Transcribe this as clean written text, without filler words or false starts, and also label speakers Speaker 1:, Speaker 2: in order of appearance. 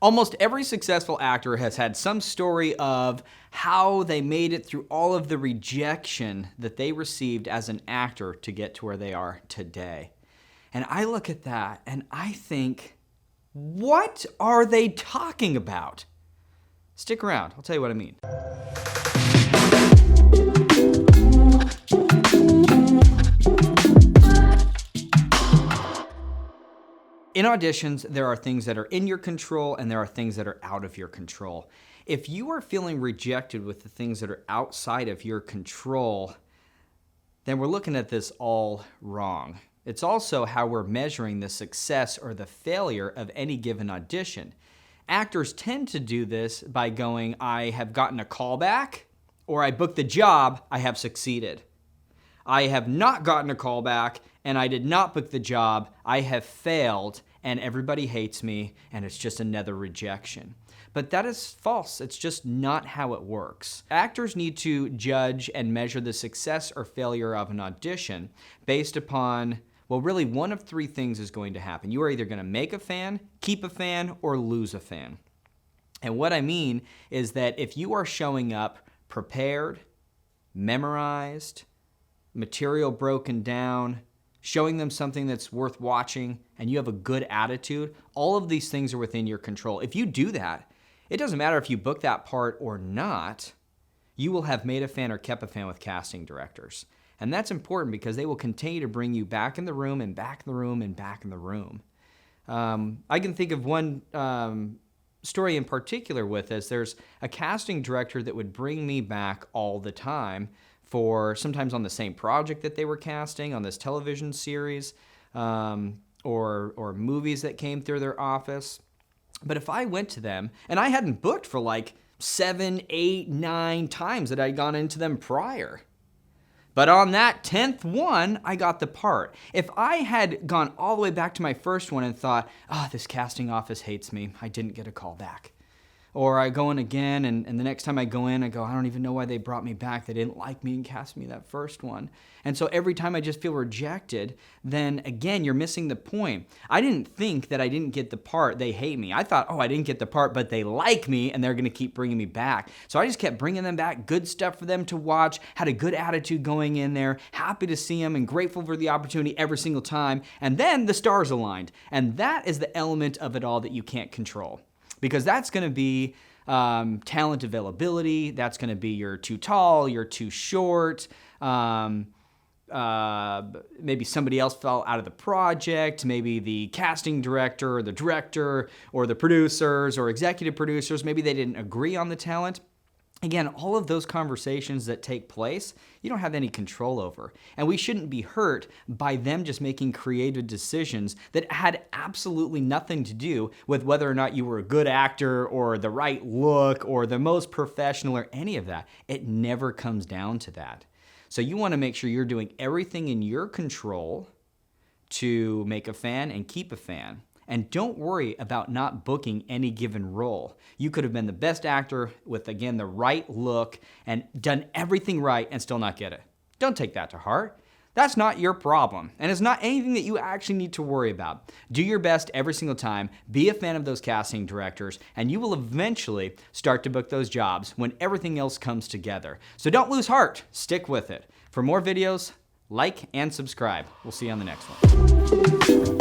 Speaker 1: Almost every successful actor has had some story of how they made it through all of the rejection that they received as an actor to get to where they are today. And I look at that and I think, what are they talking about? Stick around, I'll tell you what I mean. In auditions, there are things that are in your control and there are things that are out of your control. If you are feeling rejected with the things that are outside of your control, then we're looking at this all wrong. It's also how we're measuring the success or the failure of any given audition. Actors tend to do this by going, I have gotten a callback, or I booked the job, I have succeeded. I have not gotten a callback and I did not book the job, I have failed and everybody hates me and it's just another rejection. But that is false. It's just not how it works. Actors need to judge and measure the success or failure of an audition based upon, well, really one of three things is going to happen. You are either going to make a fan, keep a fan, or lose a fan. And what I mean is that if you are showing up prepared, memorized, material broken down, showing them something that's worth watching, and you have a good attitude, all of these things are within your control. If you do that, it doesn't matter if you book that part or not, you will have made a fan or kept a fan with casting directors. And that's important because they will continue to bring you back in the room and back in the room and back in the room. I can think of one story in particular with this. There's a casting director that would bring me back all the time for sometimes on the same project that they were casting, on this television series, or movies that came through their office. But if I went to them, and I hadn't booked for like 7, 8, 9 times that I'd gone into them prior. But on that 10th one, I got the part. If I had gone all the way back to my first one and thought, this casting office hates me, I didn't get a call back. Or I go in again, and the next time I go in, I go, I don't even know why they brought me back. They didn't like me and cast me that first one. And so every time I just feel rejected, then again, you're missing the point. I didn't think that I didn't get the part, they hate me. I thought, I didn't get the part, but they like me, and they're going to keep bringing me back. So I just kept bringing them back, good stuff for them to watch, had a good attitude going in there, happy to see them, and grateful for the opportunity every single time. And then the stars aligned. And that is the element of it all that you can't control. Because that's going to be talent availability, that's going to be you're too tall, you're too short, maybe somebody else fell out of the project, maybe the casting director or the director or the producers or executive producers, maybe they didn't agree on the talent. Again, all of those conversations that take place, you don't have any control over. And we shouldn't be hurt by them just making creative decisions that had absolutely nothing to do with whether or not you were a good actor or the right look or the most professional or any of that. It never comes down to that. So you want to make sure you're doing everything in your control to make a fan and keep a fan. And don't worry about not booking any given role. You could have been the best actor with, again, the right look and done everything right and still not get it. Don't take that to heart. That's not your problem. And it's not anything that you actually need to worry about. Do your best every single time. Be a fan of those casting directors, and you will eventually start to book those jobs when everything else comes together. So don't lose heart. Stick with it. For more videos, like and subscribe. We'll see you on the next one.